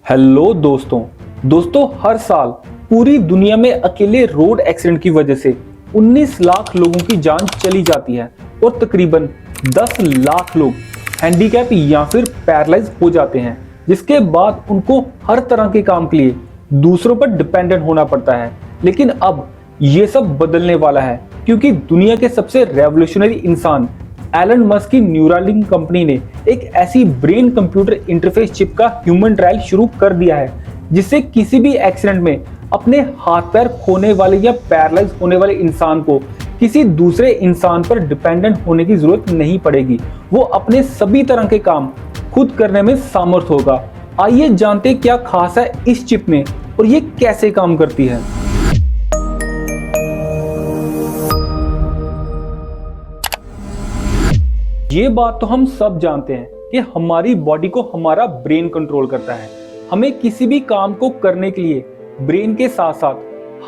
Hello दोस्तों हर साल पूरी दुनिया में अकेले रोड एक्सीडेंट की वजह से 19 लाख लोगों की जान चली जाती है और तकरीबन 10 लाख लोग हैंडीकैप या फिर पैरालाइज हो जाते हैं, जिसके बाद उनको हर तरह के काम के लिए दूसरों पर डिपेंडेंट होना पड़ता है। लेकिन अब ये सब बदलने वाला है, क्योंकि दुनिया के सबसे रेवोल्यूशनरी इंसान एलन मस्क की न्यूरालिंक कंपनी ने एक ऐसी ब्रेन कंप्यूटर इंटरफेस चिप का ह्यूमन ट्रायल शुरू कर दिया है, जिससे किसी भी एक्सीडेंट में अपने हाथ पैर खोने वाले या पैरालाइज होने वाले इंसान को किसी दूसरे इंसान पर डिपेंडेंट होने की जरूरत नहीं पड़ेगी। वो अपने सभी तरह के काम खुद करने में सामर्थ होगा। आइए जानते क्या खास है इस चिप में और ये कैसे काम करती है। ये बात तो हम सब जानते हैं कि हमारी बॉडी को हमारा ब्रेन कंट्रोल करता है। हमें किसी भी काम को करने के लिए ब्रेन के साथ साथ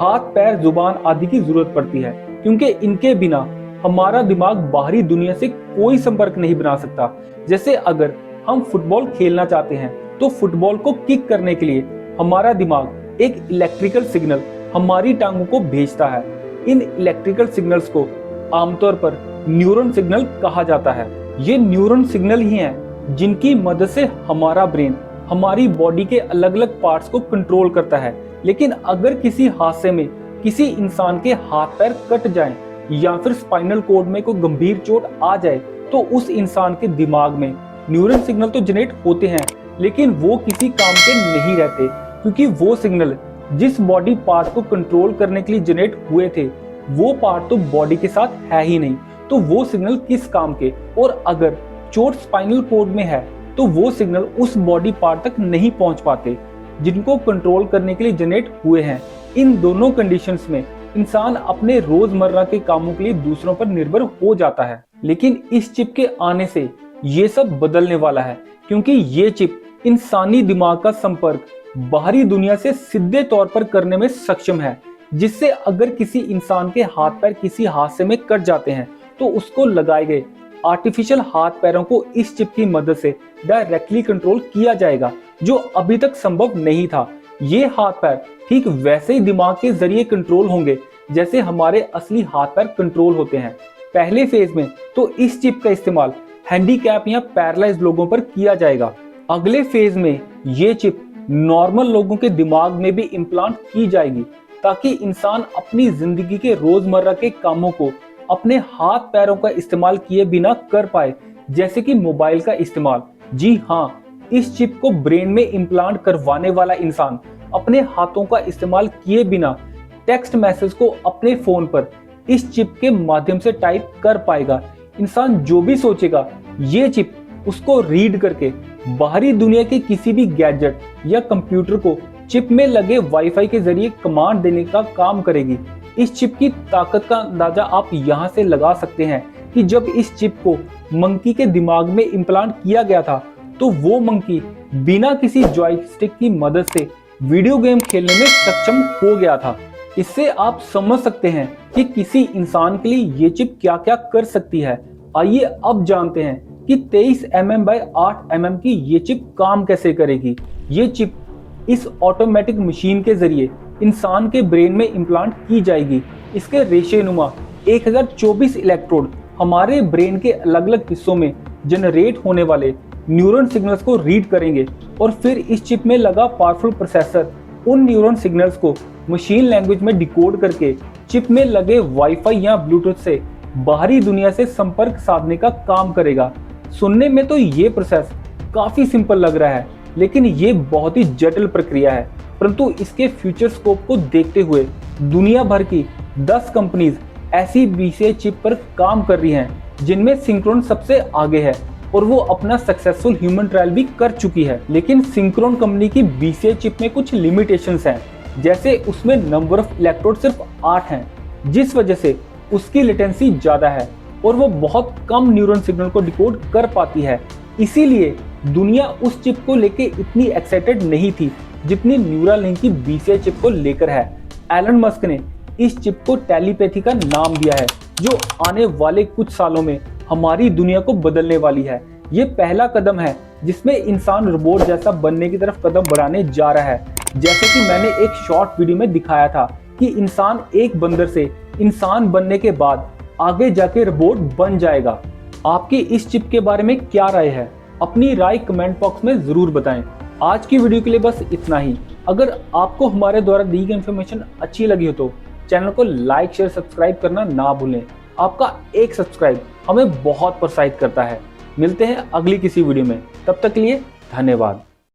हाथ पैर जुबान आदि की जरूरत पड़ती है, क्योंकि इनके बिना हमारा दिमाग बाहरी दुनिया से कोई संपर्क नहीं बना सकता। जैसे अगर हम फुटबॉल खेलना चाहते हैं तो फुटबॉल को किक करने के लिए हमारा दिमाग एक इलेक्ट्रिकल सिग्नल हमारी टांगों को भेजता है। इन इलेक्ट्रिकल सिग्नल्स को आमतौर पर न्यूरॉन सिग्नल कहा जाता है। ये न्यूरॉन सिग्नल ही हैं जिनकी मदद से हमारा ब्रेन हमारी बॉडी के अलग अलग पार्ट्स को कंट्रोल करता है। लेकिन अगर किसी हादसे में किसी इंसान के हाथ पैर कट जाएं या फिर स्पाइनल कॉर्ड में कोई गंभीर चोट आ जाए तो उस इंसान के दिमाग में न्यूरॉन सिग्नल तो जनरेट होते हैं, लेकिन वो किसी काम के नहीं रहते, क्योंकि वो सिग्नल जिस बॉडी पार्ट को कंट्रोल करने के लिए जनरेट हुए थे वो पार्ट तो बॉडी के साथ है ही नहीं, तो वो सिग्नल किस काम के। और अगर चोट स्पाइनल कॉर्ड में है तो वो सिग्नल उस बॉडी पार्ट तक नहीं पहुंच पाते जिनको कंट्रोल करने के लिए जनरेट हुए हैं। इन दोनों कंडीशंस में इंसान अपने रोजमर्रा के कामों के लिए दूसरों पर निर्भर हो जाता है। लेकिन इस चिप के आने से ये सब बदलने वाला है, क्योंकि ये चिप इंसानी दिमाग का संपर्क बाहरी दुनिया से सीधे तौर पर करने में सक्षम है, जिससे अगर किसी इंसान के हाथ पैर किसी हादसे में कट जाते हैं तो उसको लगाए गए आर्टिफिशियल हाथ पैरों को इस चिप की मदद से डायरेक्टली कंट्रोल किया जाएगा, जो अभी तक संभव नहीं था। ये हाथ पैर ठीक वैसे ही दिमाग के जरिए कंट्रोल होंगे जैसे हमारे असली हाथ पैर कंट्रोल होते हैं। पहले फेज में तो इस चिप का इस्तेमाल हैंडीकैप या पैरालाइज लोगों पर किया जाएगा। अगले फेज में ये चिप नॉर्मल लोगों के दिमाग में भी इम्प्लांट की जाएगी, ताकि इंसान अपनी जिंदगी के रोजमर्रा के कामों को अपने हाथ पैरों का इस्तेमाल किए बिना कर पाए, जैसे कि मोबाइल का इस्तेमाल। जी हाँ, इस चिप को ब्रेन में इम्प्लांट करवाने वाला इंसान अपने हाथों का इस्तेमाल किए बिना टेक्स्ट मैसेज को अपने फोन पर इस चिप के माध्यम से टाइप कर पाएगा। इंसान जो भी सोचेगा ये चिप उसको रीड करके बाहरी दुनिया के किसी भी गैजेट या कंप्यूटर को चिप में लगे वाईफाई के जरिए कमांड देने का काम करेगी। इस चिप की ताकत का अंदाजा आप यहाँ से लगा सकते हैं कि जब इस चिप को मंकी के दिमाग में इम्प्लांट किया गया था तो वो मंकी बिना किसी जॉयस्टिक की मदद से वीडियो गेम खेलने में सक्षम हो गया था। इससे आप समझ सकते हैं कि किसी इंसान के लिए ये चिप क्या क्या कर सकती है। आइए अब जानते हैं कि 23 mm बाय 8 mm की ये चिप काम कैसे करेगी। ये चिप इस ऑटोमेटिक मशीन के जरिए इंसान के ब्रेन में इम्प्लांट की जाएगी। इसके रेशेनुमा 1024 इलेक्ट्रोड हमारे ब्रेन के अलग अलग हिस्सों में जनरेट होने वाले न्यूरॉन सिग्नल्स को रीड करेंगे और फिर इस चिप में लगा पावरफुल प्रोसेसर उन न्यूरॉन सिग्नल्स को मशीन लैंग्वेज में डिकोड करके चिप में लगे वाईफाई या ब्लूटूथ से बाहरी दुनिया से संपर्क साधने का काम करेगा। सुनने में तो ये प्रोसेस काफी सिंपल लग रहा है, लेकिन ये बहुत ही जटिल प्रक्रिया है। परंतु इसके फ्यूचर स्कोप को देखते हुए दुनिया भर की 10 कंपनीज ऐसी बीसीए चिप पर काम कर रही हैं, जिनमें सिंक्रोन सबसे आगे है और वो अपना सक्सेसफुल ह्यूमन ट्रायल भी कर चुकी है। लेकिन सिंक्रोन कंपनी की बीसीए चिप में कुछ लिमिटेशंस हैं, जैसे उसमें नंबर ऑफ इलेक्ट्रोड सिर्फ 8 हैं, जिस वजह से उसकी लेटेंसी ज्यादा है और वो बहुत कम न्यूरॉन सिग्नल को डिकोड कर पाती है। इसीलिए दुनिया उस चिप को लेके इतनी एक्साइटेड नहीं थी जितनी न्यूरालिंक की बीसीए चिप को लेकर है। एलन मस्क ने इस चिप को टेलीपैथी का नाम दिया है, जो आने वाले कुछ सालों में हमारी दुनिया को बदलने वाली है। ये पहला कदम है जिसमें इंसान रोबोट जैसा बनने की तरफ कदम बढ़ाने जा रहा है। जैसे कि मैंने एक शॉर्ट वीडियो में दिखाया था कि इंसान एक बंदर से इंसान बनने के बाद आगे जाके रोबोट बन जाएगा। आपकी इस चिप के बारे में क्या राय है? अपनी राय कमेंट बॉक्स में जरूर बताएं। आज की वीडियो के लिए बस इतना ही। अगर आपको हमारे द्वारा दी गई इन्फॉर्मेशन अच्छी लगी हो तो चैनल को लाइक शेयर सब्सक्राइब करना ना भूलें। आपका एक सब्सक्राइब हमें बहुत प्रोत्साहित करता है। मिलते हैं अगली किसी वीडियो में, तब तक के लिए धन्यवाद।